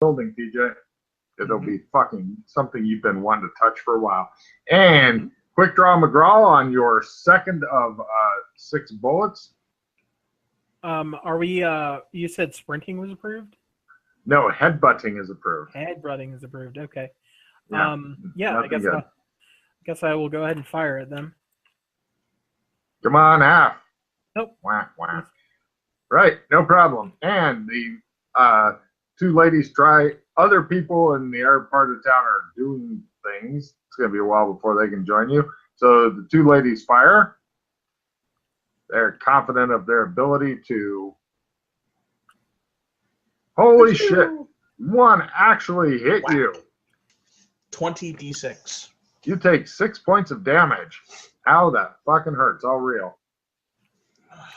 building, TJ. It'll be fucking something you've been wanting to touch for a while. And quick draw McGraw on your second of 6 bullets. Are we? You said sprinting was approved. No, headbutting is approved. Headbutting is approved. Okay. Yeah, Yeah. I guess I will go ahead and fire at them. Come on, half. Nope. Wah, wah. Right, no problem. And the 2 ladies try. Other people in the other part of town are doing things. It's going to be a while before they can join you. So the 2 ladies fire. They're confident of their ability to. Holy shit. One actually hit you. 20d6. You take 6 points of damage. Ow, that fucking hurts. All real.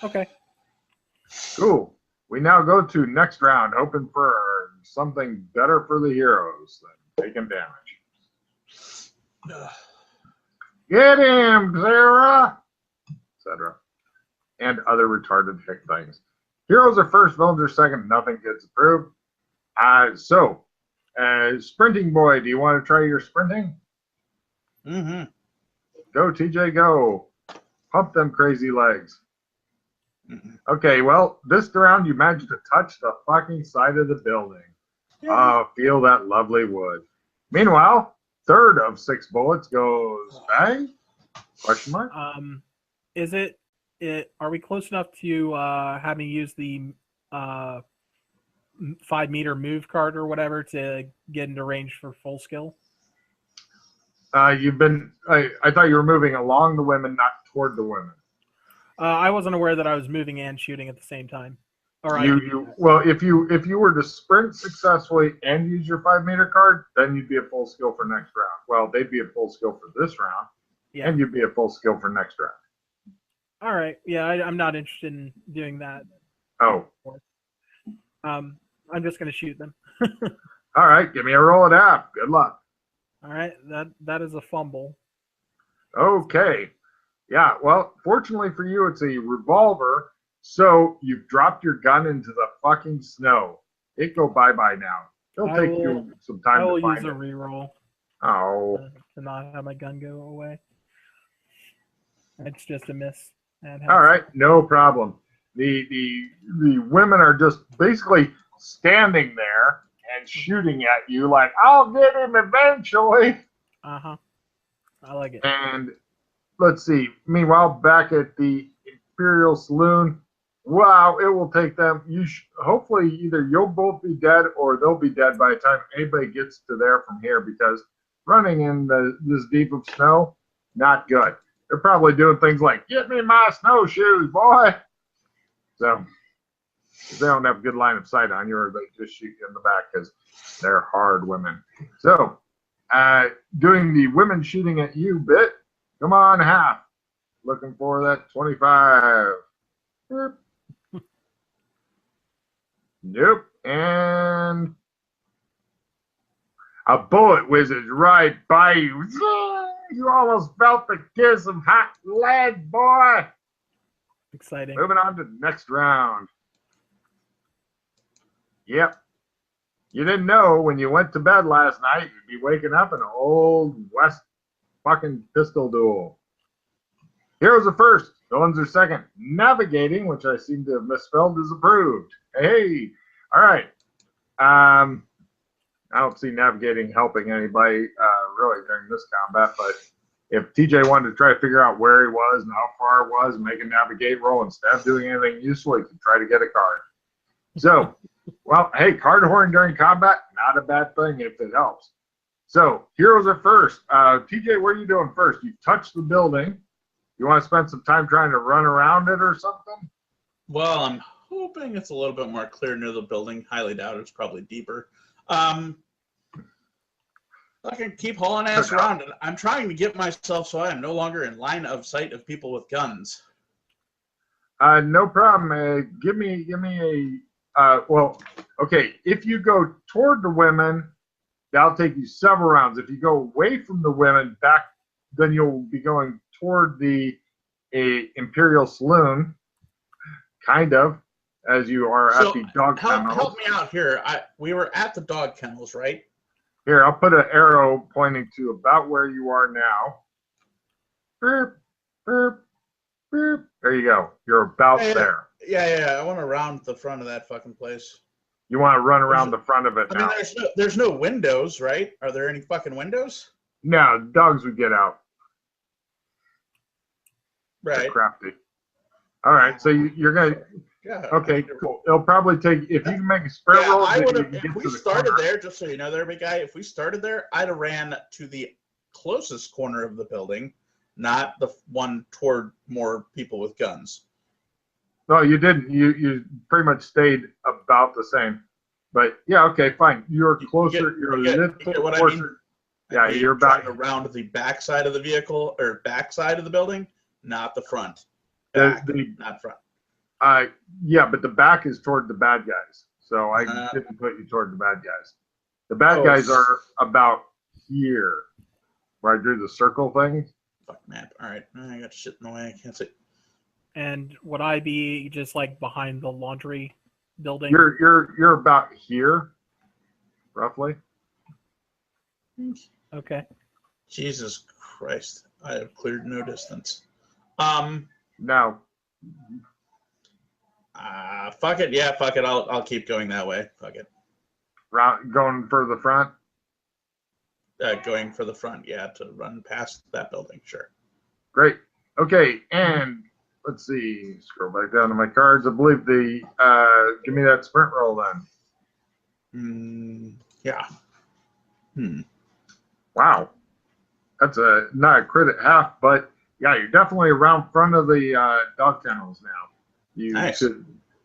Okay. Cool. We now go to next round, hoping for something better for the heroes than taking damage. Get him, Sarah! Etc. And other retarded hick things. Heroes are first, villains are second, nothing gets approved. So, sprinting boy, do you want to try your sprinting? Mm-hmm. Go, TJ, go. Pump them crazy legs. Okay, well, this round you managed to touch the fucking side of the building. Feel that lovely wood. Meanwhile, third of 6 bullets goes bang? Question mark? Is it? Are we close enough to having used the 5-meter move card or whatever to get into range for full skill? You've been. I thought you were moving along the women, not toward the women. I wasn't aware that I was moving and shooting at the same time. All right. Well, if you were to sprint successfully and use your 5-meter card, then you'd be a full skill for next round. Well, they'd be a full skill for this round, and you'd be a full skill for next round. All right. Yeah, I'm not interested in doing that. Oh. I'm just going to shoot them. All right, give me a roll at half. Good luck. All right, that is a fumble. Okay. Yeah, well, fortunately for you, it's a revolver, so you've dropped your gun into the fucking snow. It go bye-bye now. It'll take you some time to find it. I will use a reroll. Oh. To not have my gun go away. It's just a miss. All right, no problem. The women are just basically standing there and shooting at you like, I'll get him eventually. Uh-huh. I like it. And let's see. Meanwhile, back at the Imperial Saloon, wow, it will take them. Hopefully, either you'll both be dead or they'll be dead by the time anybody gets to there from here, because running in this deep of snow, not good. They're probably doing things like, get me my snowshoes, boy. So they don't have good line of sight on you, or they just shoot you in the back because they're hard women. So doing the women shooting at you bit. Come on, half. Looking for that 25. Nope. And a bullet whizzes right by you. You almost felt the kiss of hot lead, boy. Exciting. Moving on to the next round. Yep. You didn't know when you went to bed last night you'd be waking up in an old West fucking pistol duel. Heroes are first. Villains are second. Navigating, which I seem to have misspelled, is approved. Hey. All right. I don't see navigating helping anybody really during this combat, but if TJ wanted to try to figure out where he was and how far it was and make a navigate roll instead of doing anything useful, he could try to get a card. So, well, hey, card hoarding during combat, not a bad thing if it helps. So, heroes are first. TJ, what are you doing first? You've touched the building. You want to spend some time trying to run around it or something? Well, I'm hoping it's a little bit more clear near the building. Highly doubt it's probably deeper. I can keep hauling ass around, and I'm trying to get myself so I am no longer in line of sight of people with guns. No problem. Give me a well, okay. If you go toward the women, that'll take you several rounds. If you go away from the women back, then you'll be going toward the Imperial Saloon, kind of. as you are at the dog kennels. Help me out here. We were at the dog kennels, right? Here, I'll put an arrow pointing to about where you are now. Beep, beep, beep. There you go. You're about there. Yeah. I want to round the front of that fucking place. You want to run around the front of it now. I mean, there's no windows, right? Are there any fucking windows? No, dogs would get out. Right. They're crafty. All right, so you're going to... Yeah. Okay, cool. It'll probably take... If you can make a sprint roll... If we started there, just so you know there, big guy, if we started there, I'd have ran to the closest corner of the building, not the one toward more people with guns. No, you didn't. You pretty much stayed about the same. But yeah, okay, fine. You're closer. You're a little closer. I mean? Yeah, you're about around the back side of the vehicle or back side of the building, not the front. Back, not front. Yeah, but the back is toward the bad guys. So I didn't put you toward the bad guys. The bad guys are about here, where I drew the circle thing. Fuck map. All right, I got shit in the way. I can't see. And would I be just like behind the laundry building? You're about here, roughly. Okay. Jesus Christ! I have cleared no distance. No. Fuck it. Yeah, fuck it. I'll keep going that way. Fuck it. Going for the front. Going for the front. Yeah, to run past that building. Sure. Great. Okay, and let's see. Scroll back down to my cards. I believe give me that sprint roll then. Yeah. Wow. That's not a crit at half, but yeah, you're definitely around front of the dog kennels now. Nice.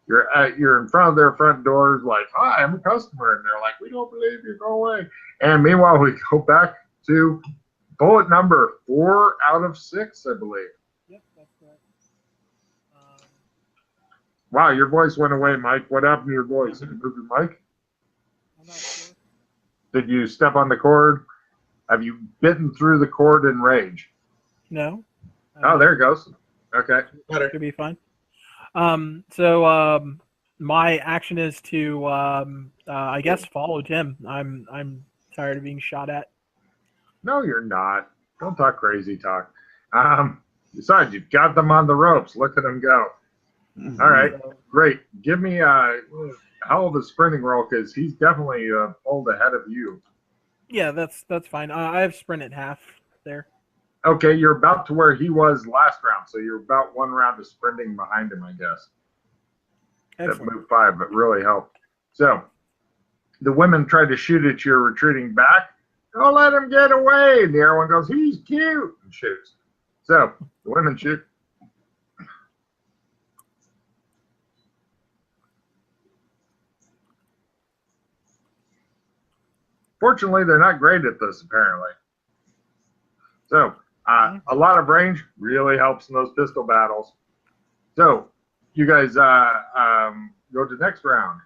You're in front of their front doors, like, "Hi, I'm a customer," and they're like, "We don't believe you. Go away." And meanwhile, we go back to bullet number 4 out of 6, I believe. Yep, that's correct. Wow, your voice went away, Mike. What happened to your voice? Did you move your mic? I'm not sure. Did you step on the cord? Have you bitten through the cord in rage? No. Oh, there it goes. Okay. Should be fine. So my action is to, I guess, follow Tim. I'm tired of being shot at. No, you're not. Don't talk crazy talk. Besides, you've got them on the ropes. Look at them go. Mm-hmm. All right, great. Give me a hell of a sprinting roll because he's definitely pulled ahead of you. Yeah, that's fine. I have sprint at half there. Okay, you're about to where he was last round, so you're about 1 round of sprinting behind him, I guess. Excellent. That move 5, but really helped. So, the women try to shoot at you, retreating back. Don't let him get away. And the other one goes, "He's cute," and shoots. So, the women shoot. Fortunately, they're not great at this, apparently. So, a lot of range really helps in those pistol battles. So, you guys go to the next round.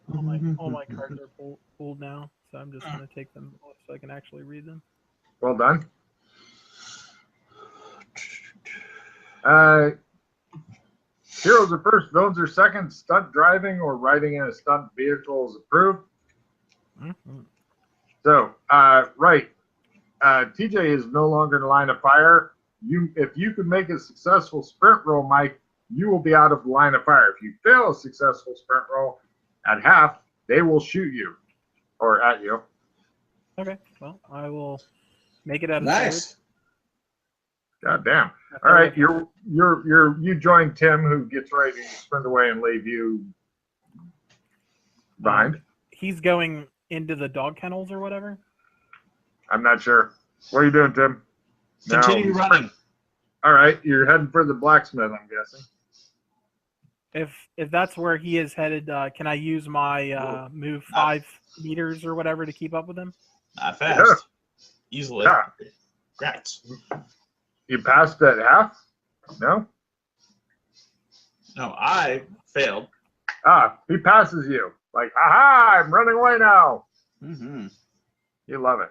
All my cards are pulled now, so I'm just going to take them off so I can actually read them. Well done. Heroes are first, villains are second. Stunt driving or riding in a stunt vehicle is approved. Mm-hmm. So, right. TJ is no longer in the line of fire. If you can make a successful sprint roll, Mike, you will be out of the line of fire. If you fail a successful sprint roll at half, they will shoot you or at you. Okay. Well, I will make it out of nice. God damn. All right, you join Tim, who gets ready to sprint away and leave you behind. He's going into the dog kennels or whatever. I'm not sure. What are you doing, Tim? Continue running. All right, you're heading for the blacksmith, I'm guessing. If that's where he is headed, can I use my move 5 meters or whatever to keep up with him? Not fast. Yeah. Easily. Yeah. Congrats. You passed at half? No? No, I failed. He passes you. Like, aha, I'm running away now. Mm-hmm. You love it.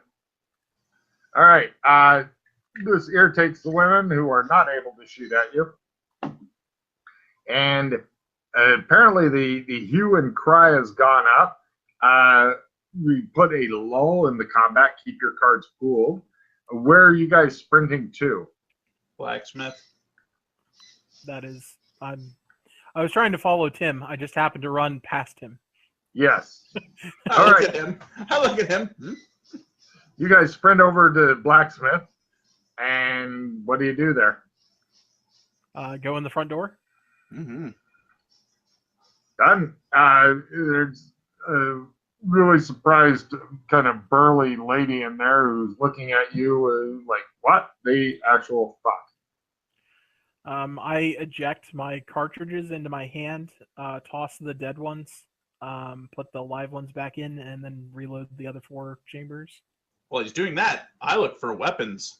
All right. this irritates the women who are not able to shoot at you. And apparently the hue and cry has gone up. We put a lull in the combat. Keep your cards pooled. Where are you guys sprinting to? Blacksmith. That is, I was trying to follow Tim. I just happened to run past him. Yes. I All look right. at him. I look at him. You guys sprint over to Blacksmith. And what do you do there? Go in the front door. Mm-hmm. Done. There's a really surprised kind of burly lady in there who's looking at you like, what the actual fuck? I eject my cartridges into my hand, toss the dead ones, put the live ones back in, and then reload the other 4 chambers. While he's doing that, I look for weapons.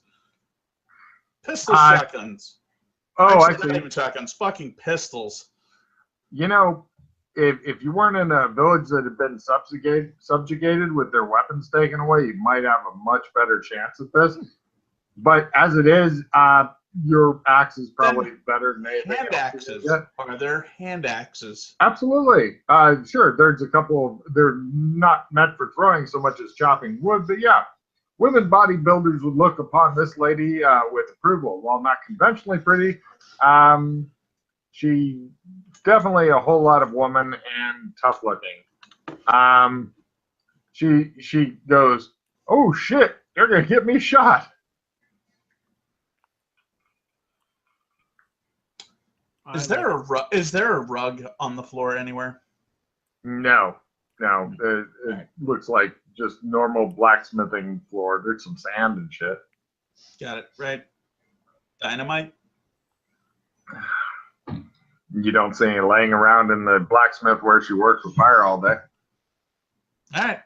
Pistol shotguns. Oh, Actually, I not see. even shotguns. Fucking pistols. You know, if you weren't in a village that had been subjugated with their weapons taken away, you might have a much better chance at this. But as it is, your axe is probably better than anything Hand else. axes. Are there hand axes? Absolutely. Sure, there's a couple. They're not meant for throwing so much as chopping wood, but yeah. Women bodybuilders would look upon this lady with approval. While not conventionally pretty, she definitely a whole lot of woman and tough looking. She goes, "Oh shit, they're gonna get me shot." Is there a rug on the floor anywhere? No. It looks like just normal blacksmithing floor. There's some sand and shit. Got it. Right. Dynamite? You don't see any laying around in the blacksmith where she works with fire all day. All right.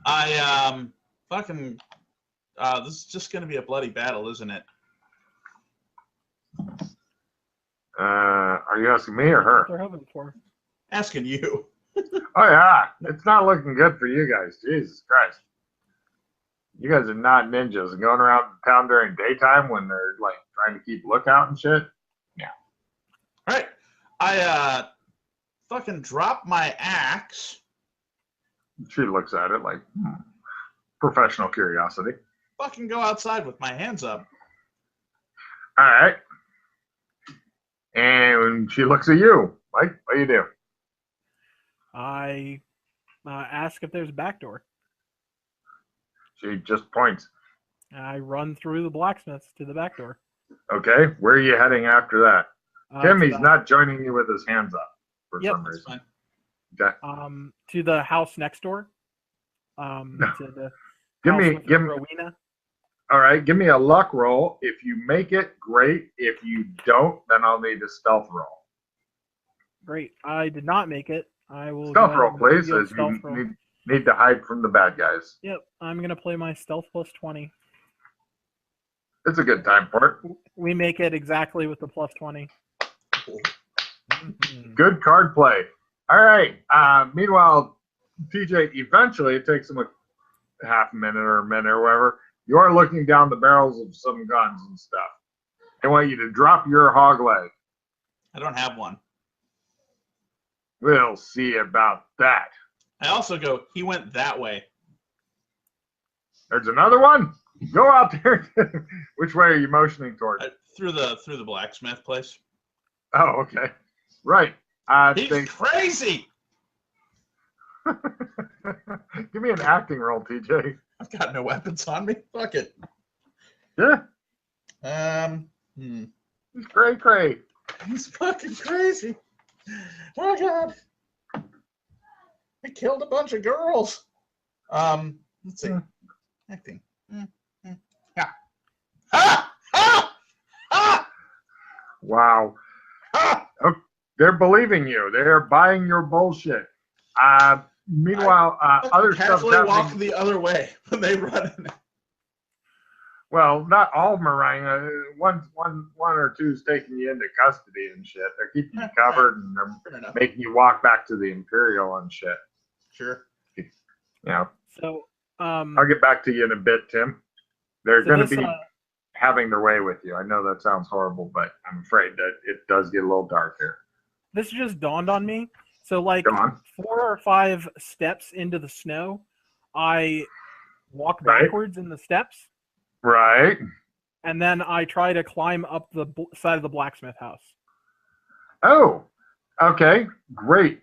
I fucking this is just gonna be a bloody battle, isn't it? Are you asking me or her? What they're hoping for. Asking you. Oh yeah, it's not looking good for you guys. Jesus Christ, you guys are not ninjas and going around town during daytime when they're like trying to keep lookout and shit. Yeah. All right. I fucking drop my axe. She looks at it like professional curiosity. Fucking go outside with my hands up. All right. And she looks at you. Mike, what do you do? I ask if there's a back door. She just points. I run through the blacksmiths to the back door. Okay, where are you heading after that? Tim, To he's not joining you with his hands up for some That's reason. fine. Okay. To the house next door. To the Give house me, with the Rowena. all right, give me a luck roll. If you make it, great. If you don't, then I'll need a stealth roll. Great. I did not make it. I will Stealth go roll, ahead and please, give you a as stealth you roll. need to hide from the bad guys. Yep, I'm gonna play my stealth plus 20. It's a good time for it. We make it exactly with the plus 20. Good card play. All right. Meanwhile, TJ, eventually, it takes him a half minute or a minute or whatever. You are looking down the barrels of some guns and stuff. I want you to drop your hog leg. I don't have one. We'll see about that. I also go, he went that way. There's another one. Go out there. Which way are you motioning towards? Through the blacksmith place. Oh, okay. Right. He's crazy. Give me an acting roll, TJ. I've got no weapons on me. Fuck it. Yeah. He's cray. He's fucking crazy. Oh god. I killed a bunch of girls. Let's see. Acting. Yeah. Ah! Ah! Ah! Wow. Oh, they're believing you. They're buying your bullshit. Meanwhile, other stuff casually walk happening. the other way when they run in. Well, not all meringue. One or two's taking you into custody and shit. They're keeping you covered and Fair they're enough. making you walk back to the Imperial and shit. Sure. Yeah. So, I'll get back to you in a bit, Tim. They're so going this, to be having their way with you. I know that sounds horrible, but I'm afraid that it does get a little dark here. This just dawned on me. So, like, Go on. 4 or 5 steps into the snow, I walk Right. backwards in the steps, Right. and then I try to climb up the side of the blacksmith house. Oh, okay. Great.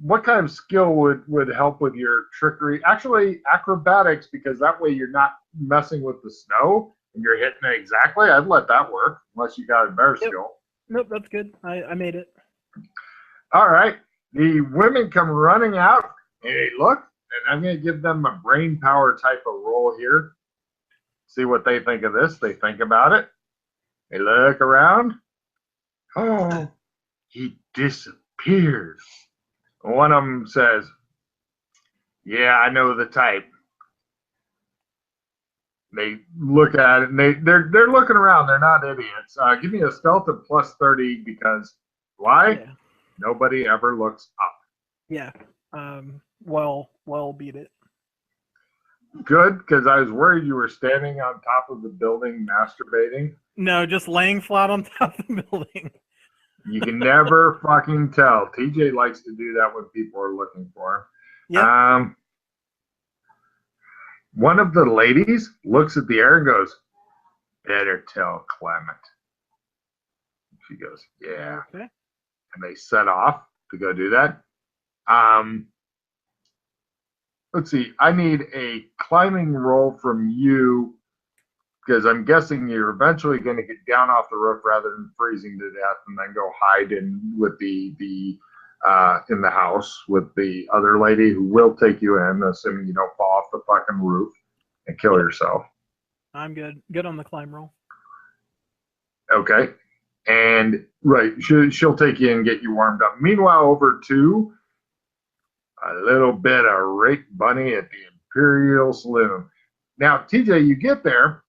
What kind of skill would help with your trickery? Actually, acrobatics, because that way you're not messing with the snow and you're hitting it exactly. I'd let that work, unless you got a better skill. Nope, that's good. I made it. All right. The women come running out, and they look, and I'm going to give them a brain power type of roll here. See what they think of this. They think about it. They look around. Oh, he disappeared. One of them says, yeah, I know the type. They look at it, and they're looking around. They're not idiots. Give me a stealth of plus 30 because why? Yeah. Nobody ever looks up. Yeah. Well, beat it. Good, because I was worried you were standing on top of the building masturbating. No, just laying flat on top of the building. You can never fucking tell. TJ likes to do that when people are looking for him. Yeah. One of the ladies looks at the air and goes, better tell Clement. She goes, yeah. Okay. And they set off to go do that. Let's see. I need a climbing roll from you because I'm guessing you're eventually going to get down off the roof rather than freezing to death and then go hide in with the in the house with the other lady who will take you in, assuming you don't fall off the fucking roof and kill yourself. I'm good. Good on the climb roll. Okay. And right, she'll take you and get you warmed up. Meanwhile, over to a little bit of Rake Bunny at the Imperial Saloon. Now, TJ, you get there,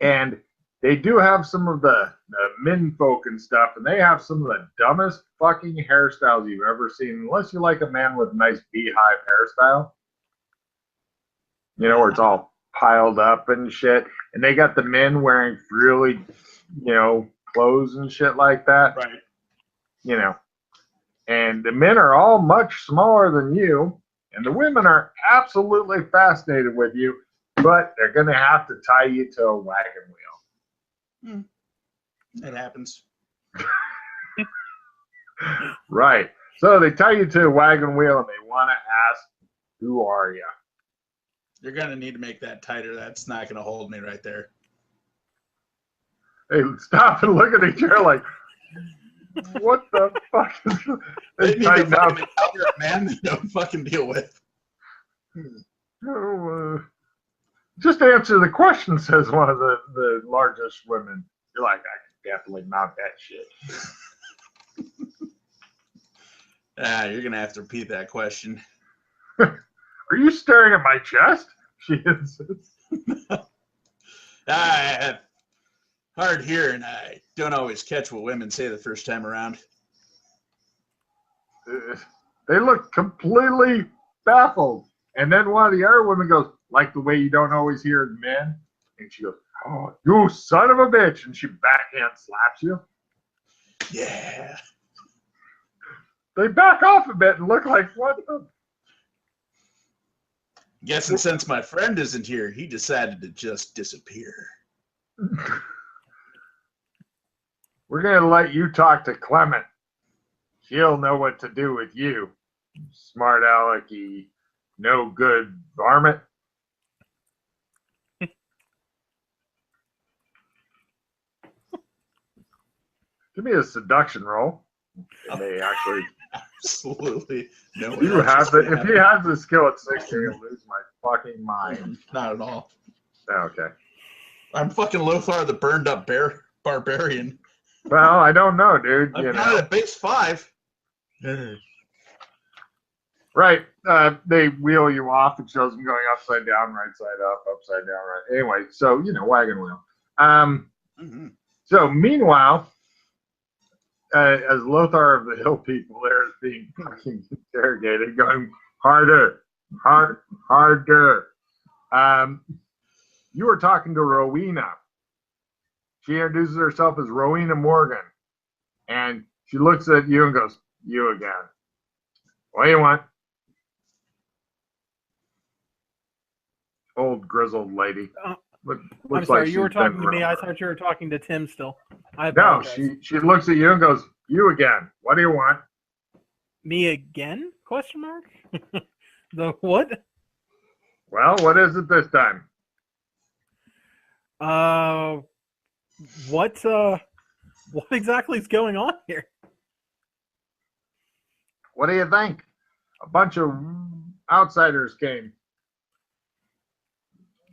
and they do have some of the men folk and stuff, and they have some of the dumbest fucking hairstyles you've ever seen, unless you like a man with a nice beehive hairstyle. You know, where it's all piled up and shit. And they got the men wearing really, clothes and shit like that. Right. You know. And the men are all much smaller than you, and the women are absolutely fascinated with you, but they're going to have to tie you to a wagon wheel. It happens. Right. So they tie you to a wagon wheel, and they want to ask, who are you? You're going to need to make that tighter. That's not going to hold me right there. They stop and look at each other like, what the fuck is this? They need tighten to up. fucking encounter a man they don't fucking deal with. Just answer the question, says one of the largest women. You're like, I can definitely mount that shit. You're going to have to repeat that question. Are you staring at my chest? She insists. I have hard hearing. I don't always catch what women say the first time around. They look completely baffled. And then one of the other women goes, like the way you don't always hear men. And she goes, oh, you son of a bitch. And she backhand slaps you. Yeah. They back off a bit and look like, what the? Guessing since my friend isn't here, he decided to just disappear. We're going to let you talk to Clement. She'll know what to do with you. Smart alecky, no good varmint. Give me a seduction roll. And they actually... Absolutely. No. You have the, if he has the skill at 60, you'll lose my fucking mind. Not at all. Okay. I'm fucking Lothar the burned up barbarian. Well, I don't know, dude. I'm not at base 5. Right. They wheel you off. It shows them going upside down, right side up, upside down, right. Anyway, so, wagon wheel. So, meanwhile, as Lothar of the Hill people there is being fucking interrogated, going harder. You are talking to Rowena. She introduces herself as Rowena Morgan. And she looks at you and goes, "You again. What do you want?" Old grizzled lady. Looks I'm sorry, like you were she's been talking to me. I through. thought you were talking to Tim still. I No, apologize. she looks at you and goes, "You again. What do you want?" Me again? Question mark? The what? Well, what is it this time? What exactly is going on here? What do you think? A bunch of outsiders came.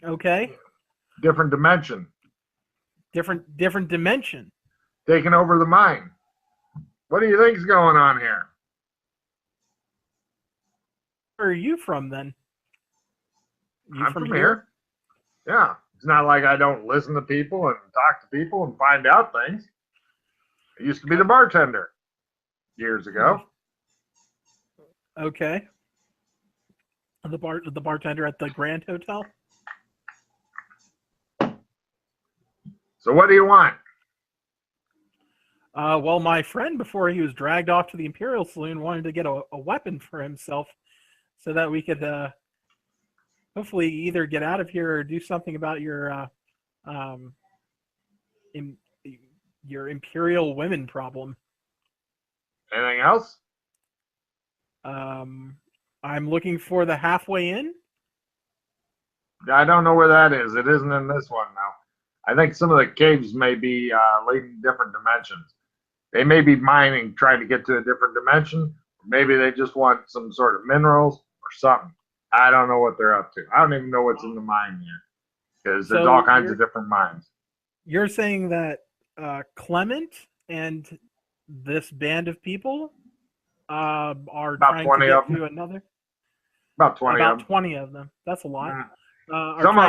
Okay. Different dimension. Different dimension. Taking over the mine. What do you think's going on here? Where are you from then? You I'm from here. Yeah. It's not like I don't listen to people and talk to people and find out things. I used to be the bartender years ago. Okay. The bartender at the Grand Hotel? So what do you want? Well, my friend, before he was dragged off to the Imperial Saloon, wanted to get a weapon for himself so that we could hopefully either get out of here or do something about your Imperial women problem. Anything else? I'm looking for the halfway in. I don't know where that is. It isn't in this one now. I think some of the caves may be leading different dimensions. They may be mining, trying to get to a different dimension. Or maybe they just want some sort of minerals or something. I don't know what they're up to. I don't even know what's in the mine here because there's all kinds of different mines. You're saying that Clement and this band of people are About trying 20 to of get them. to another? About 20 About of them. 20 of them. That's a lot. Some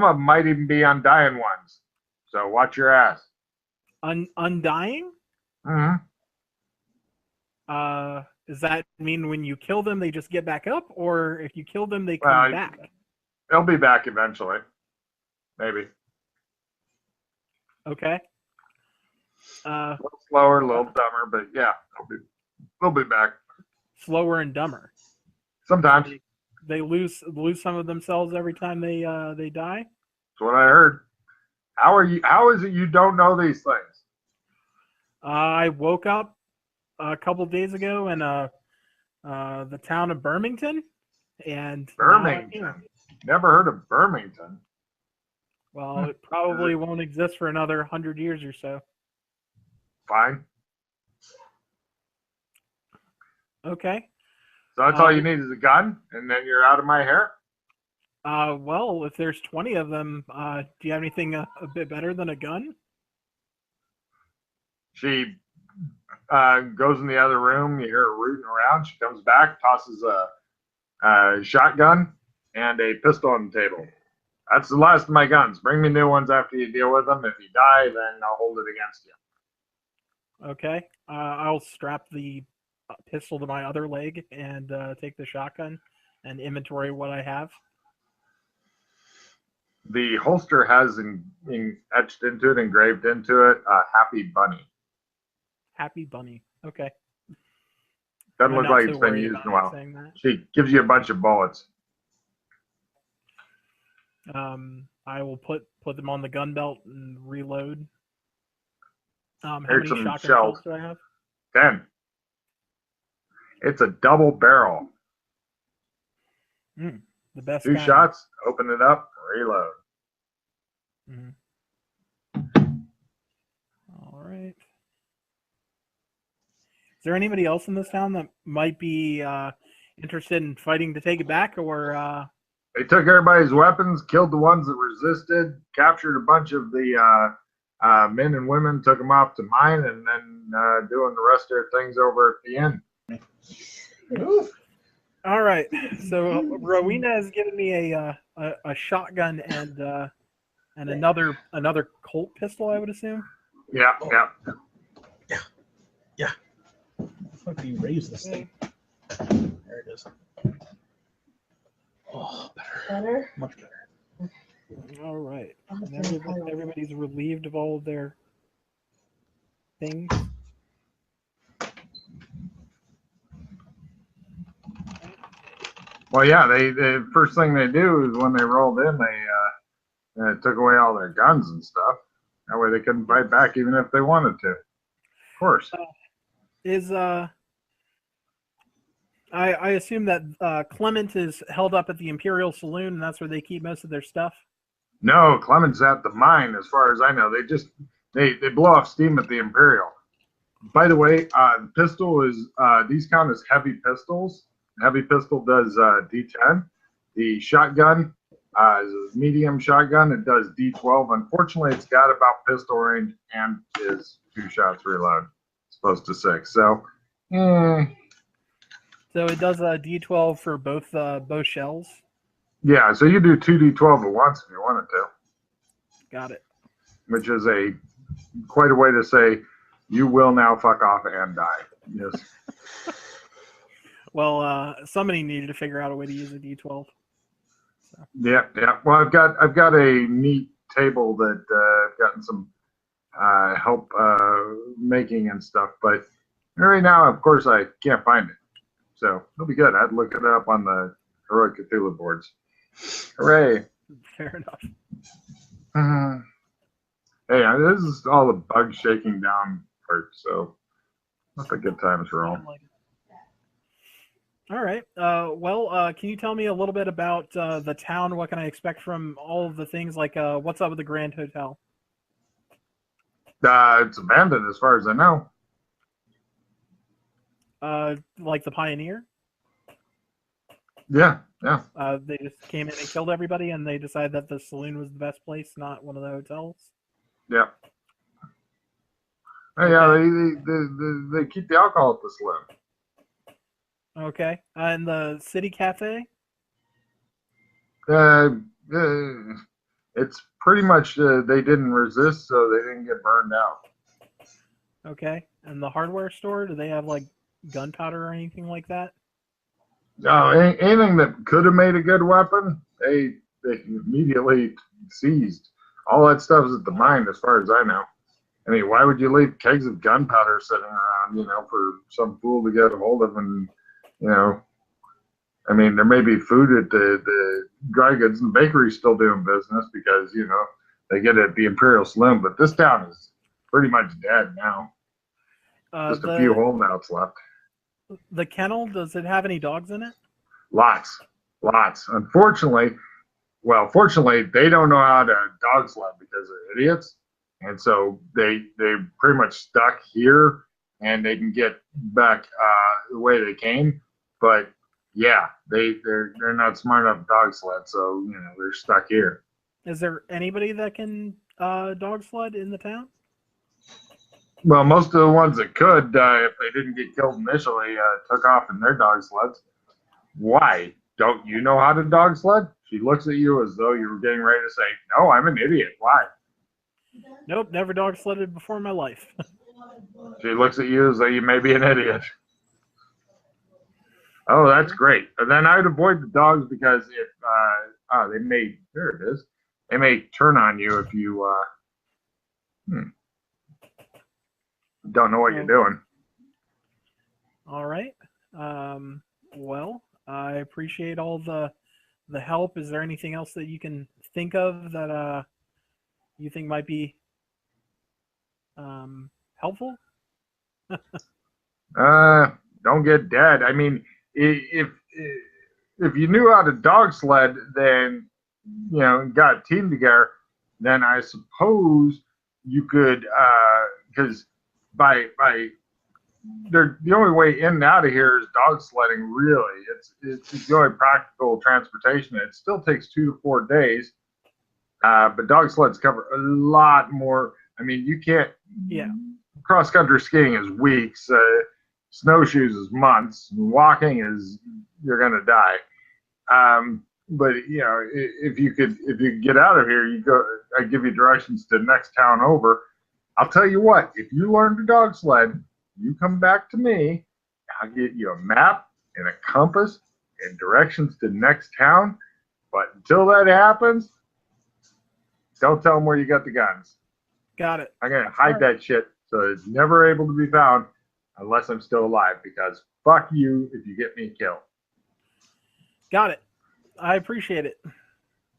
of them might even be undying ones. So watch your ass. Undying? Mm-hmm. Does that mean when you kill them, they just get back up? Or if you kill them, they come back? They'll be back eventually. Maybe. Okay. A little slower, a little dumber, but yeah, they'll be back. Slower and dumber. Sometimes. They lose some of themselves every time they die? That's what I heard. How is it you don't know these things? I woke up a couple days ago in the town of Birmingham, and Birmingham. Never heard of Birmingham. Well, it probably won't exist for another 100 years or so. Fine. Okay. So that's all you need is a gun, and then you're out of my hair? Well, if there's 20 of them, do you have anything a bit better than a gun? She goes in the other room. You hear her rooting around. She comes back, tosses a shotgun and a pistol on the table. That's the last of my guns. Bring me new ones after you deal with them. If you die, then I'll hold it against you. Okay. I'll strap the pistol to my other leg and take the shotgun and inventory what I have. The holster has etched into it, engraved into it, Happy Bunny. Happy Bunny. Okay. Doesn't look like it's been used in a while. She gives you a bunch of bullets. I will put them on the gun belt and reload. How Here's many some shotgun shells. shells do I have? 10. It's a double barrel. The best. 2 shots, open it up, reload. All right. Is there anybody else in this town that might be interested in fighting to take it back, or? They took everybody's weapons, killed the ones that resisted, captured a bunch of the men and women, took them off to mine, and then doing the rest of their things over at the end. All right. So Rowena has given me a shotgun and another Colt pistol, I would assume. Yeah. How do you raise this thing? There it is. Oh, better. Better? Much better. All right. And everybody's relieved of all of their things. Well, yeah, the first thing they do is when they rolled in, they took away all their guns and stuff. That way they couldn't fight back even if they wanted to. Of course. Is I assume that Clement is held up at the Imperial Saloon, and that's where they keep most of their stuff. No, Clement's at the mine, as far as I know. They blow off steam at the Imperial. By the way, pistol is these count as heavy pistols. Heavy pistol does D10. The shotgun is a medium shotgun. It does D12. Unfortunately, it's got about pistol range and is 2 shots reload, as opposed to 6. So, So it does a D12 for both shells. yeah. So you do 2D12 at once if you wanted to. Got it. Which is quite a way to say you will now fuck off and die. Yes. Well, somebody needed to figure out a way to use a D12. So. Yeah. Well, I've got a neat table that I've gotten some help making and stuff, but right now, of course, I can't find it. So it'll be good. I'd look it up on the Heroic Cthulhu boards. Hooray! Fair enough. Hey, this is all the bug shaking down part, so that's a good times for all. All right. Well, can you tell me a little bit about the town? What can I expect from all of the things? Like, what's up with the Grand Hotel? It's abandoned as far as I know. Like the Pioneer? Yeah. They just came in and killed everybody, and they decided that the saloon was the best place, not one of the hotels. Yeah. Hey, yeah, they keep the alcohol at the saloon. Okay. And the City Cafe? It's pretty much they didn't resist, so they didn't get burned out. Okay. And the hardware store? Do they have like gunpowder or anything like that? No, anything that could have made a good weapon, they immediately seized. All that stuff is at the mine, as far as I know. I mean, why would you leave kegs of gunpowder sitting around, for some fool to get a hold of? And, I mean, there may be food at the dry goods and bakery still doing business because, they get it at the Imperial Saloon. But this town is pretty much dead now. Just a few holdouts left. The kennel, does it have any dogs in it? Lots. Unfortunately, fortunately, they don't know how to dog sled because they're idiots. And so they're pretty much stuck here, and they can get back the way they came. But yeah, they're not smart enough dog sled, so they're stuck here. Is there anybody that can dog sled in the town? Well, most of the ones that could, if they didn't get killed initially, took off in their dog sleds. Why? Don't you know how to dog sled? She looks at you as though you were getting ready to say, no, I'm an idiot. Why? Nope, never dog sledded before in my life. She looks at you as though you may be an idiot. Oh, that's great. And then I'd avoid the dogs because if they may, there it is. They may turn on you if you don't know what you're doing. All right. Well, I appreciate all the help. Is there anything else that you can think of that you think might be helpful? Don't get dead. I mean, if you knew how to dog sled, then got a team together, then I suppose you could because the only way in and out of here is dog sledding. Really, it's the only practical transportation. It still takes 2 to 4 days, but dog sleds cover a lot more. I mean, you can't. Yeah. Cross country skiing is weeks. Snowshoes is months. Walking is you're gonna die. But if you could get out of here, you go. I give you directions to the next town over. I'll tell you what. If you learn to dog sled, you come back to me. I'll get you a map and a compass and directions to the next town. But until that happens, Don't tell them where you got the guns. Got it. I'm gonna hide that shit so it's never able to be found unless I'm still alive. Because fuck you if you get me killed. Got it. I appreciate it.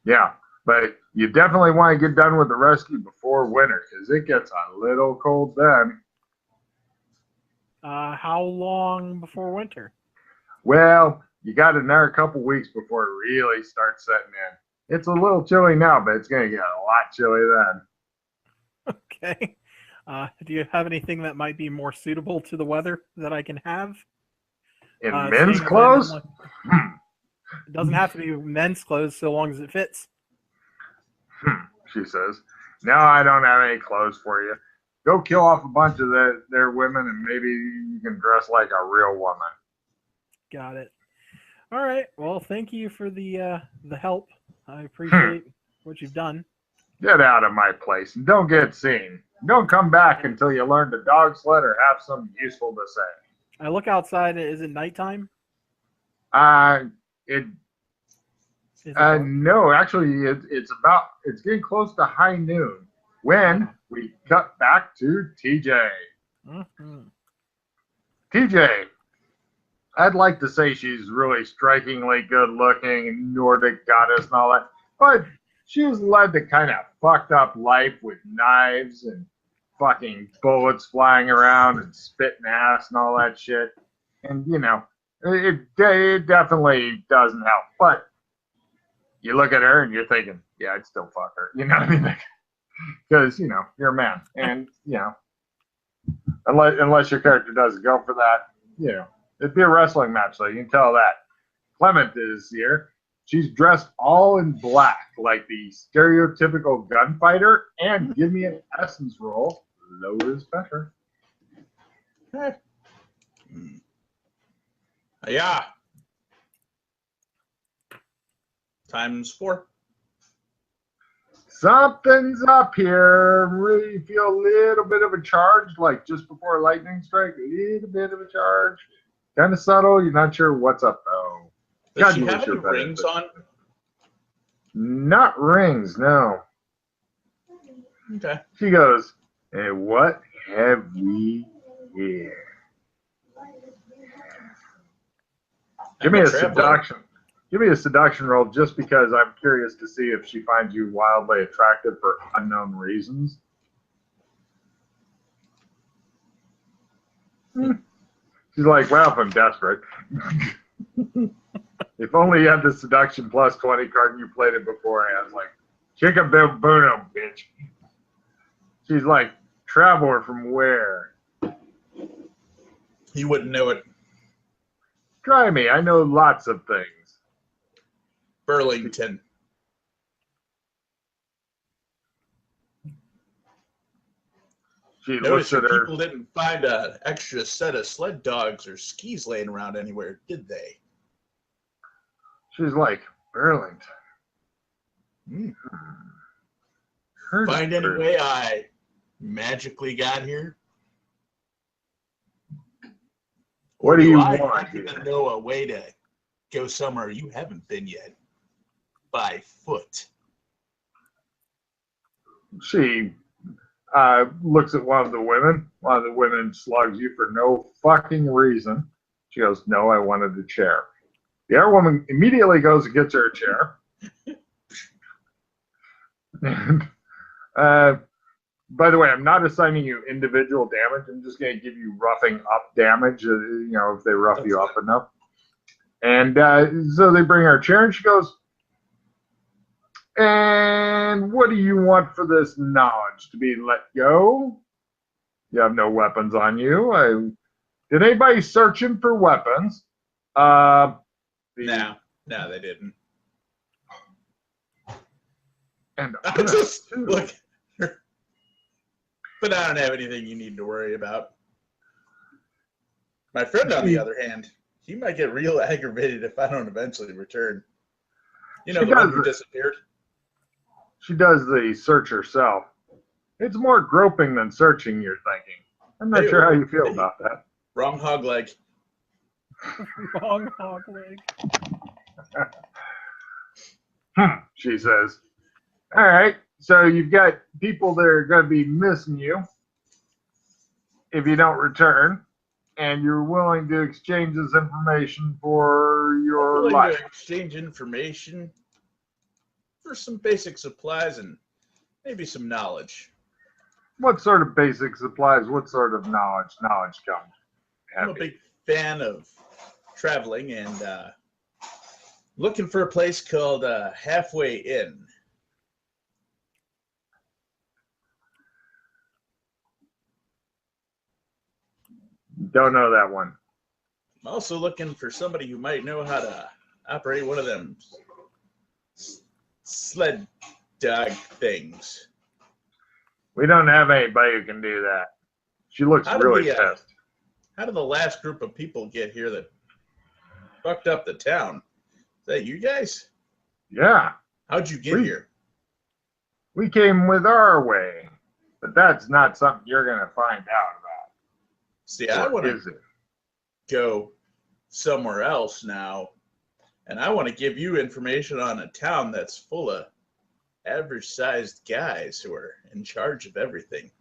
Yeah, but you definitely want to get done with the rescue before winter because it gets a little cold then. How long before winter? Well, you got another couple weeks before it really starts setting in. It's a little chilly now, but it's going to get a lot chilly then. Okay. Do you have anything that might be more suitable to the weather that I can have? In men's clothes? It doesn't have to be men's clothes so long as it fits. She says. No, I don't have any clothes for you. Go kill off a bunch of their women and maybe you can dress like a real woman. Got it. All right. Well, thank you for the help. I appreciate what you've done. Get out of my place and don't get seen. Don't come back until you learn to dog sled or have something useful to say. I look outside. Is it nighttime? No, actually, it's getting close to high noon when we cut back to TJ. Mm-hmm. TJ, I'd like to say she's really strikingly good looking, Nordic goddess and all that, but she was led to kind of fucked up life with knives and fucking bullets flying around and spitting ass and all that shit. And, you know, it definitely doesn't help. But you look at her and you're thinking, yeah, I'd still fuck her. You know what I mean? Because, you know, you're a man. And, you know, unless your character doesn't go for that, you know, it'd be a wrestling match, so you can tell that. Clement is here. She's dressed all in black, like the stereotypical gunfighter, and give me an essence roll. Low is better. Yeah. ×4. Something's up here. Really feel a little bit of a charge, like just before a lightning strike. A little bit of a charge. Kind of subtle. You're not sure what's up, though. Does she have any rings on? Not rings, no. Okay. She goes, and what have we here? Give me a seduction. Give me a seduction roll just because I'm curious to see if she finds you wildly attractive for unknown reasons. She's like, well, if I'm desperate. If only you had the seduction plus 20 card and you played it beforehand. Like, chicken boom boom, bitch. She's like, traveler from where? You wouldn't know it. Try me. I know lots of things. Burlington. She Notice looks at her. People didn't find an extra set of sled dogs or skis laying around anywhere, did they? She's like, Burlington. Find any way I magically got here? What do you I want? happen to know a way to go somewhere you haven't been yet? By foot. She looks at one of the women. One of the women slugs you for no fucking reason. She goes, no, I wanted a chair. The other woman immediately goes and gets her a chair. And, by the way, I'm not assigning you individual damage. I'm just going to give you roughing up damage, you know, if they rough you up enough. And so they bring her a chair, and she goes, and what do you want for this knowledge? To be let go? You have no weapons on you. Did anybody searching for weapons? No, they didn't. And I just look. But I don't have anything you need to worry about. My friend, on the other hand, he might get real aggravated if I don't eventually return. You know, the one who disappeared? She does the search herself. It's more groping than searching, you're thinking. I'm not sure how you feel about that. Wrong hog leg. Wrong hog leg. She says, all right, So you've got people that are going to be missing you if you don't return, and you're willing to exchange this information for your willing life. to exchange information for some basic supplies and maybe some knowledge. What sort of basic supplies? What sort of knowledge? Knowledge comes. I'm a big fan of traveling and looking for a place called Halfway Inn. Don't know that one. I'm also looking for somebody who might know how to operate one of them sled dog things. We don't have anybody who can do that. She looks really pissed. How did the last group of people get here that fucked up the town? Is that you guys? Yeah. How'd you get here? We came with our way, but that's not something you're going to find out about. See, I want to go somewhere else now, and I want to give you information on a town that's full of average-sized guys who are in charge of everything.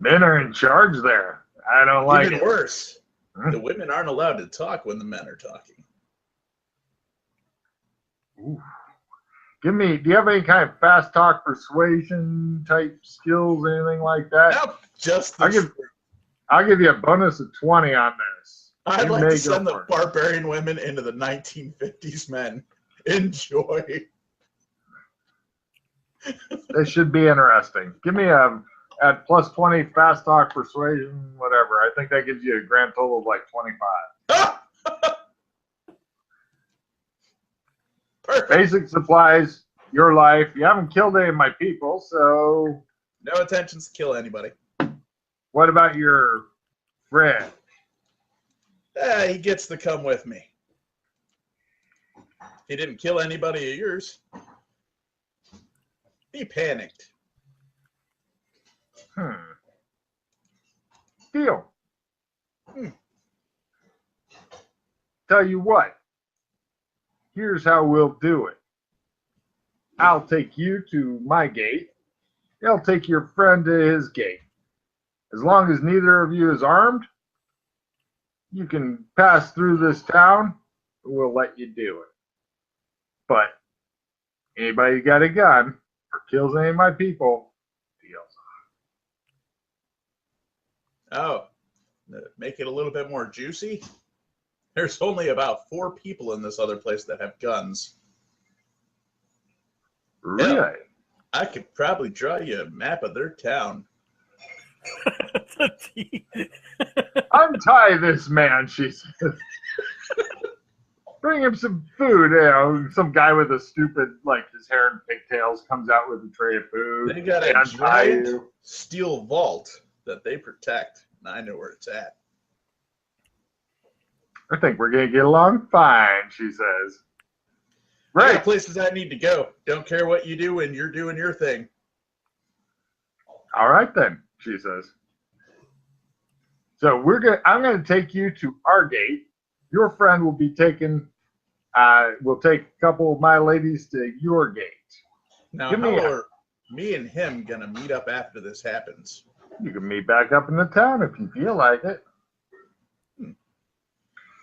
Men are in charge there. I don't like Even it. worse, the women aren't allowed to talk when the men are talking. Ooh. Do you have any kind of fast talk persuasion type skills, anything like that? Nope, just I'll give you a bonus of 20 on this. I'd like to send the barbarian women into the 1950s men. Enjoy. This should be interesting. Give me at plus 20 fast talk persuasion, whatever. I think that gives you a grand total of like 25. Perfect. Basic supplies, your life. You haven't killed any of my people, so... No intentions to kill anybody. What about your friend? He gets to come with me. He didn't kill anybody of yours. He panicked. Deal. Tell you what. Here's how we'll do it. I'll take you to my gate. He'll take your friend to his gate. As long as neither of you is armed, you can pass through this town, and we'll let you do it. But anybody who got a gun or kills any of my people, deals. Oh, make it a little bit more juicy. There's only about 4 people in this other place that have guns. Really? Yeah, I could probably draw you a map of their town. Untie this man, she says. Bring him some food. You know, some guy with a stupid, like his hair and pigtails comes out with a tray of food. They got a giant steel vault that they protect, and I know where it's at. I think we're going to get along fine, she says. Right. Right. Places I need to go. Don't care what you do when you're doing your thing. All right, then, she says. So I'm going to take you to our gate. Your friend will be taken. We'll take a couple of my ladies to your gate. Now, how are me and him going to meet up after this happens? You can meet back up in the town if you feel like it.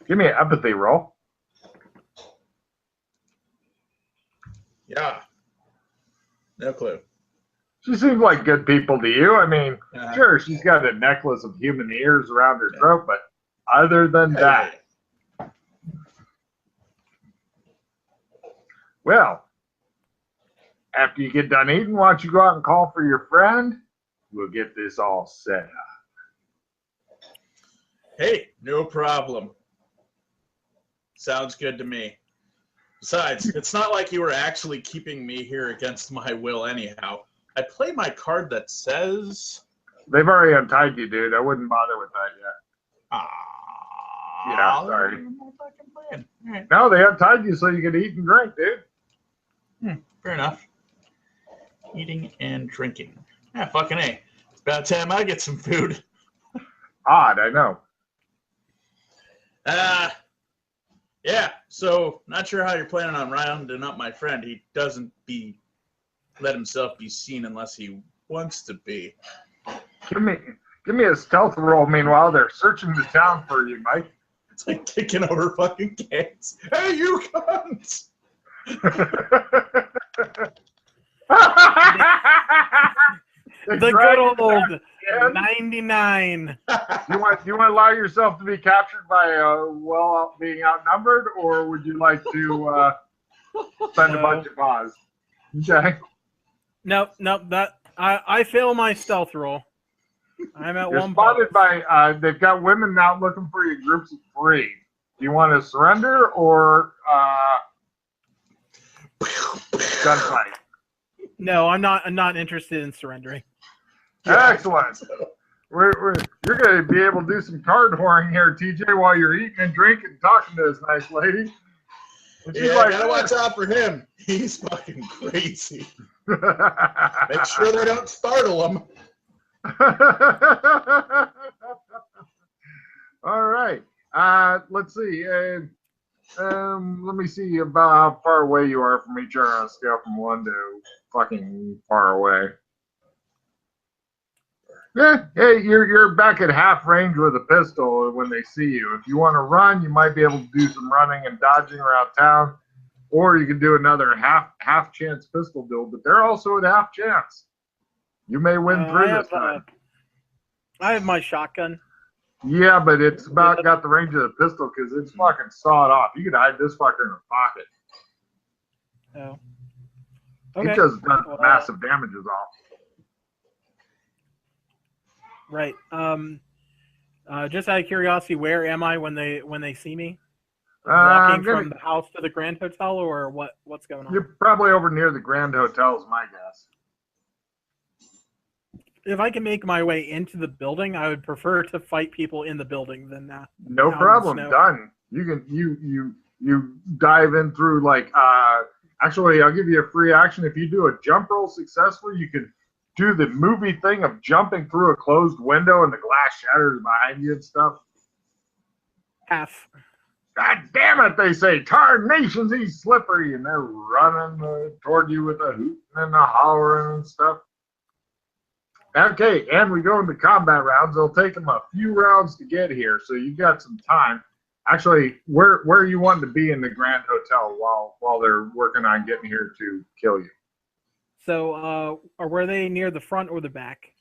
Give me an empathy roll. Yeah. No clue. She seems like good people to you. I mean, sure, she's got a necklace of human ears around her throat, but other than that. Well, after you get done eating, why don't you go out and call for your friend? We'll get this all set up. Hey, no problem. Sounds good to me. Besides, it's not like you were actually keeping me here against my will anyhow. I play my card that says... They've already untied you, dude. I wouldn't bother with that yet. Yeah, sorry. Right. No, they untied you so you could eat and drink, dude. Fair enough. Eating and drinking. Yeah, fucking A. It's about time I get some food. Odd, I know. Yeah, so not sure how you're planning on rounding up my friend. He doesn't let himself be seen unless he wants to be. Give me a stealth roll. Meanwhile, they're searching the town for you, Mike. It's like kicking over fucking cans. Hey, you cunts! The good old 99. You want to allow yourself to be captured by being outnumbered, or would you like to spend a bunch of paws? Okay. Nope. That I fail my stealth roll. I'm at You're one. spotted by. They've got women out looking for you. Groups of 3. Do you want to surrender or gunfight? No, I'm not. I'm not interested in surrendering. Excellent. You're going to be able to do some card whoring here, TJ, while you're eating and drinking and talking to this nice lady. And she's like, gotta watch out for him. He's fucking crazy. Make sure they don't startle him. All right. Let's see. Let me see about how far away you are from each other on a scale from 1 to fucking far away. Yeah, hey, you're back at half range with a pistol when they see you. If you want to run, you might be able to do some running and dodging around town, or you can do another half chance pistol build. But they're also at half chance. You may win through this time. I have my shotgun. Yeah, but it's about got the range of the pistol because it's fucking sawed off. You could hide this fucker in a pocket. Oh. Okay. It just does massive damage is all. Right. Just out of curiosity, where am I when they see me? Walking from the house to the Grand Hotel, or what's going on? You're probably over near the Grand Hotel is my guess. If I can make my way into the building, I would prefer to fight people in the building than no problem. Done. You can you dive in through actually I'll give you a free action. If you do a jump roll successfully, you can do the movie thing of jumping through a closed window and the glass shatters behind you and stuff. Half. God damn it, they say. Tarnations, he's slippery. And they're running toward you with a hooting and a hollering and stuff. Okay, and we go into combat rounds. It'll take them a few rounds to get here, so you got some time. Actually, where are you wanting to be in the Grand Hotel while they're working on getting here to kill you? So, were they near the front or the back?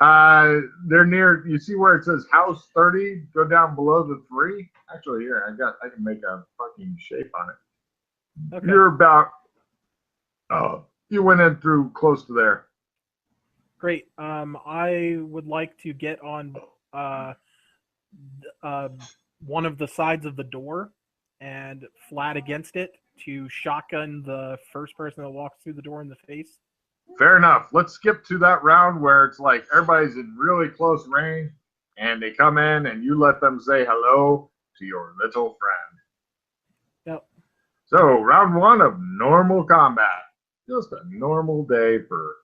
They're near. You see where it says House 30? Go down below the 3. Actually, here I can make a fucking shape on it. Okay. You're about. You went in through close to there. Great. I would like to get on one of the sides of the door and flat against it to shotgun the first person that walks through the door in the face. Fair enough. Let's skip to that round where it's like everybody's in really close range and they come in and you let them say hello to your little friend. Yep. So round 1 of normal combat. Just a normal day for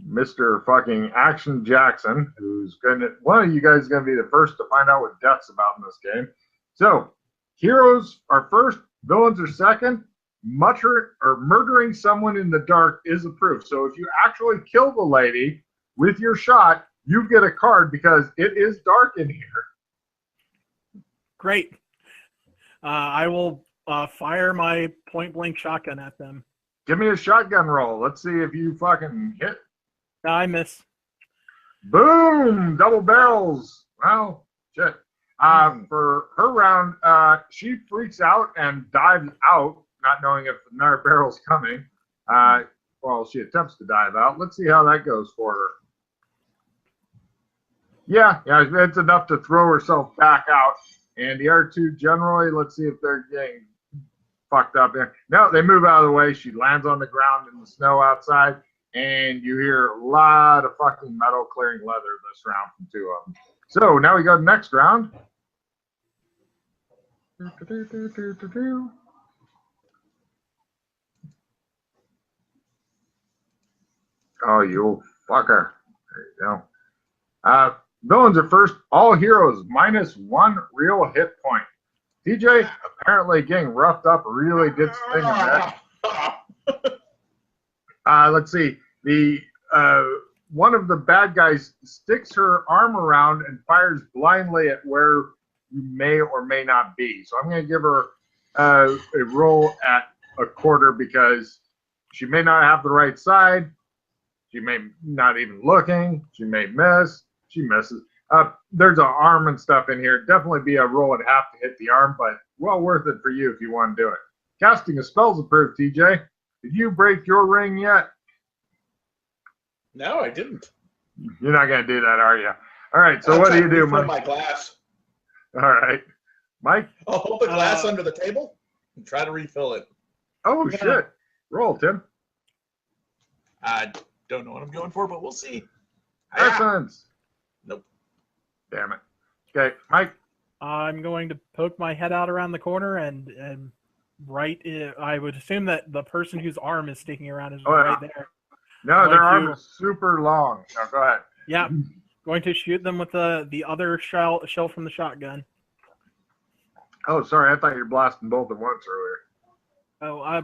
Mr. fucking Action Jackson, who's one of you guys is gonna be the first to find out what death's about in this game. So heroes are first, villains are second. Murdering someone in the dark is approved. So if you actually kill the lady with your shot, you get a card because it is dark in here. Great. I will fire my point blank shotgun at them. Give me a shotgun roll. Let's see if you fucking hit. I miss. Boom! Double barrels. Well, shit. For her round, she freaks out and dives out, not knowing if another barrel's coming. Well, she attempts to dive out. Let's see how that goes for her. Yeah, it's enough to throw herself back out. And the other two generally, let's see if they're getting fucked up here. No, they move out of the way. She lands on the ground in the snow outside. And you hear a lot of fucking metal clearing leather this round from 2 of them. So now we go to the next round. Oh, you old fucker. There you go. Villains are first. All heroes -1 real hit point. TJ, apparently getting roughed up really did sting a bit. Let's see. The one of the bad guys sticks her arm around and fires blindly at where you may or may not be. So I'm going to give her a roll at a quarter because she may not have the right side. She may not even looking. She may miss. She misses. There's an arm and stuff in here. Definitely be a roll at half to hit the arm, but well worth it for you if you want to do it. Casting a spell's approved, TJ. Did you break your ring yet? No, I didn't. You're not going to do that, are you? All right, so what do you do, Mike? My glass. All right. Mike? I'll hold the glass under the table and try to refill it. Oh, shit. Roll, Tim. I don't know what I'm going for, but we'll see. Essence. Nope. Damn it. Okay, Mike? I'm going to poke my head out around the corner and I would assume that the person whose arm is sticking around is right there. No, their arm is super long. No, go ahead. Yeah. Going to shoot them with the other shell from the shotgun. Oh, sorry. I thought you were blasting both at once earlier. Oh, I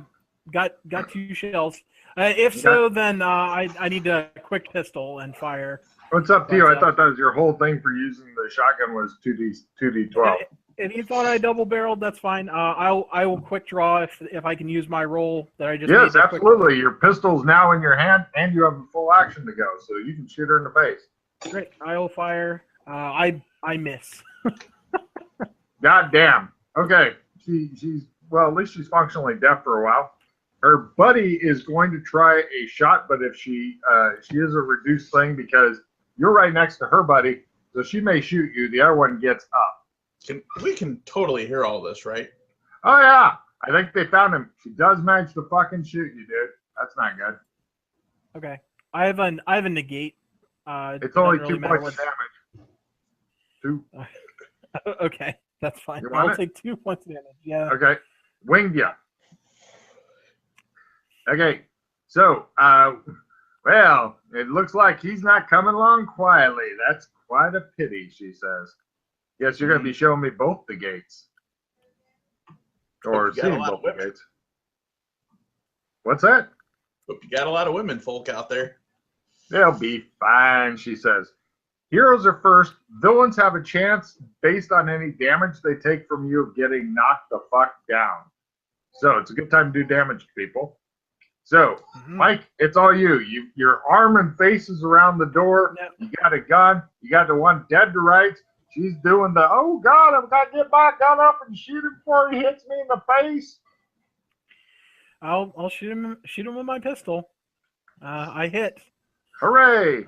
got 2 shells. If so, then I need a quick pistol and fire. What's up to you? I thought that was your whole thing for using the shotgun was 2D12. If you thought I double barreled, that's fine. I will quick draw if I can use my roll that I just Yes, made absolutely. Your pistol's now in your hand, and you have a full action to go, so you can shoot her in the face. Great. I will fire. I miss. God damn. Okay. She's well, at least she's functionally deaf for a while. Her buddy is going to try a shot, but if she is a reduced thing because you're right next to her buddy, so she may shoot you. The other one gets up. We can totally hear all this, right? Oh yeah, I think they found him. She does manage to fucking shoot you, dude. That's not good. Okay, I have a negate. It's only 2 points of damage. 2. Okay, that's fine. You want I'll it? take 2 points of damage. Yeah. Okay, winged ya. Okay, so well, it looks like he's not coming along quietly. That's quite a pity, she says. Yes, you're going to be showing me both the gates. Or seeing both the gates. What's that? Hope you got a lot of women folk out there. They'll be fine, she says. Heroes are first. Villains have a chance based on any damage they take from you of getting knocked the fuck down. So it's a good time to do damage to people. So, Mike, it's all you. Your arm and face is around the door. Yep. You got a gun. You got the one dead to rights. She's doing the, oh, God, I've got to get my gun up and shoot him before he hits me in the face. I'll shoot him with my pistol. I hit. Hooray.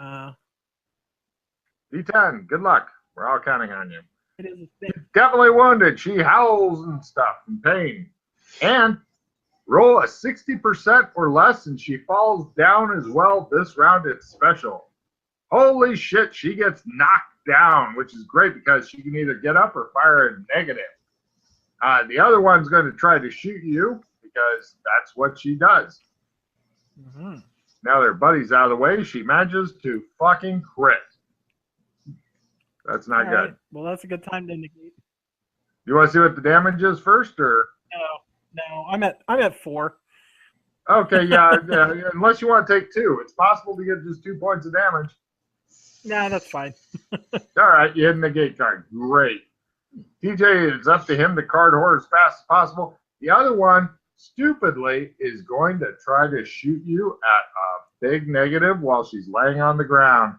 D10, good luck. We're all counting on you. It is She's definitely wounded. She howls and stuff in pain. And roll a 60% or less and she falls down as well. This round it's special. Holy shit, she gets knocked down, which is great because she can either get up or fire a negative. The other one's going to try to shoot you because that's what she does. Now their buddy's out of the way. She manages to fucking crit. That's not good. Right. Well, that's a good time to negate. You want to see what the damage is first, or? No. I'm at 4. Okay, yeah. Unless you want to take 2, it's possible to get just 2 points of damage. Nah, that's fine. All right, you hit a negate card. Great. TJ, it's up to him to card horror as fast as possible. The other one, stupidly, is going to try to shoot you at a big negative while she's laying on the ground.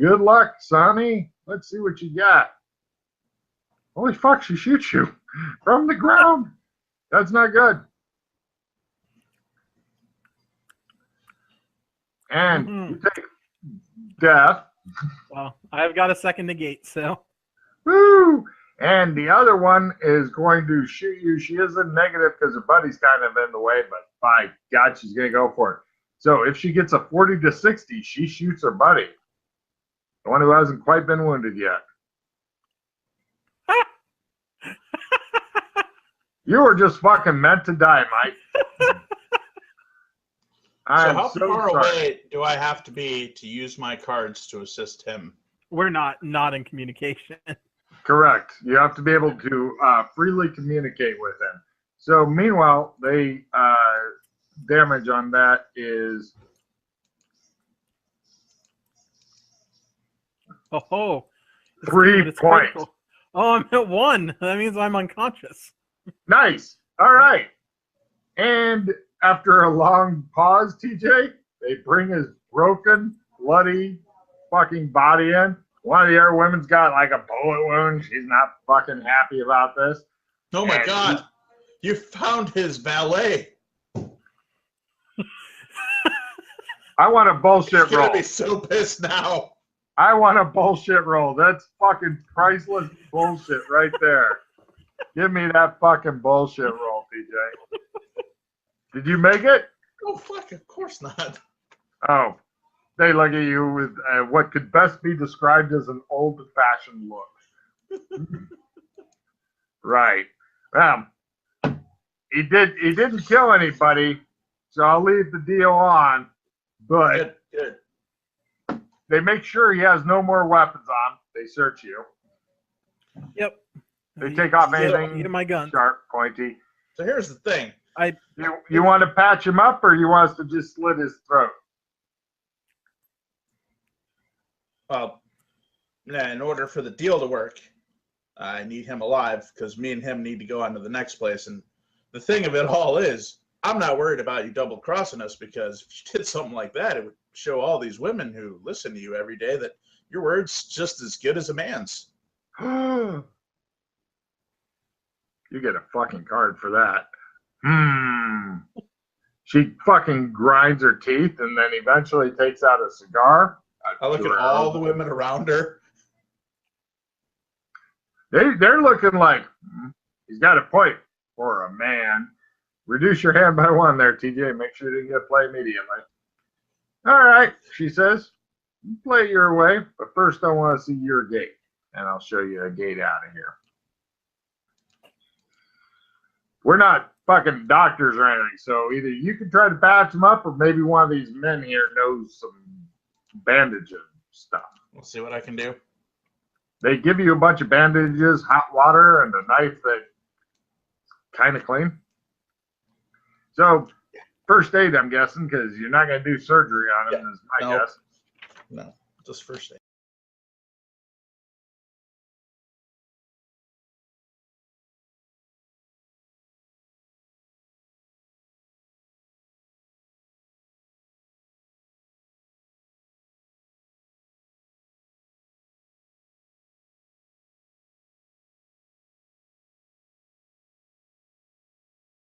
Good luck, Sonny. Let's see what you got. Holy fuck, she shoots you from the ground. That's not good. And you take death. Well, I've got a second negate, so. Woo! And the other one is going to shoot you. She is a negative because her buddy's kind of in the way, but by God, she's going to go for it. So if she gets a 40 to 60, she shoots her buddy. The one who hasn't quite been wounded yet. You were just fucking meant to die, Mike. So how far away do I have to be to use my cards to assist him? We're not in communication. Correct. You have to be able to freely communicate with him. So meanwhile, they damage on that is Oh, it's 3 good, but it's points. critical. Oh, I'm at 1. That means I'm unconscious. Nice. All right. And after a long pause, TJ, they bring his broken, bloody fucking body in. One of the other women's got like a bullet wound. She's not fucking happy about this. Oh my And God. You found his valet. I want a bullshit He's going roll. to be so pissed now. I want a bullshit roll. That's fucking priceless bullshit right there. Give me that fucking bullshit roll, TJ. Did you make it? Oh, fuck, of course not. Oh, they look at you with what could best be described as an old-fashioned look. Right. Well, he didn't kill anybody, so I'll leave the deal on. But Good. they make sure he has no more weapons on. They search you. Yep. They take off anything Get my gun. sharp, pointy. So here's the thing. You want to patch him up, or you want us to just slit his throat? In order for the deal to work, I need him alive because me and him need to go on to the next place. And the thing of it all is, I'm not worried about you double crossing us, because if you did something like that, it would show all these women who listen to you every day that your word's just as good as a man's. You get a fucking card for that. She fucking grinds her teeth and then eventually takes out a cigar. I look at all the women around her. They're looking like, he's got a point for a man. Reduce your hand by 1 there, TJ. Make sure you didn't get play immediately. All right, she says. You play your way, but first I want to see your gate. And I'll show you a gate out of here. We're not fucking doctors or anything, so either you can try to patch them up, or maybe one of these men here knows some bandaging stuff. We'll see what I can do. They give you a bunch of bandages, hot water, and a knife that's kind of clean. So, first aid, I'm guessing, because you're not going to do surgery on him, is my guess. No, just first aid.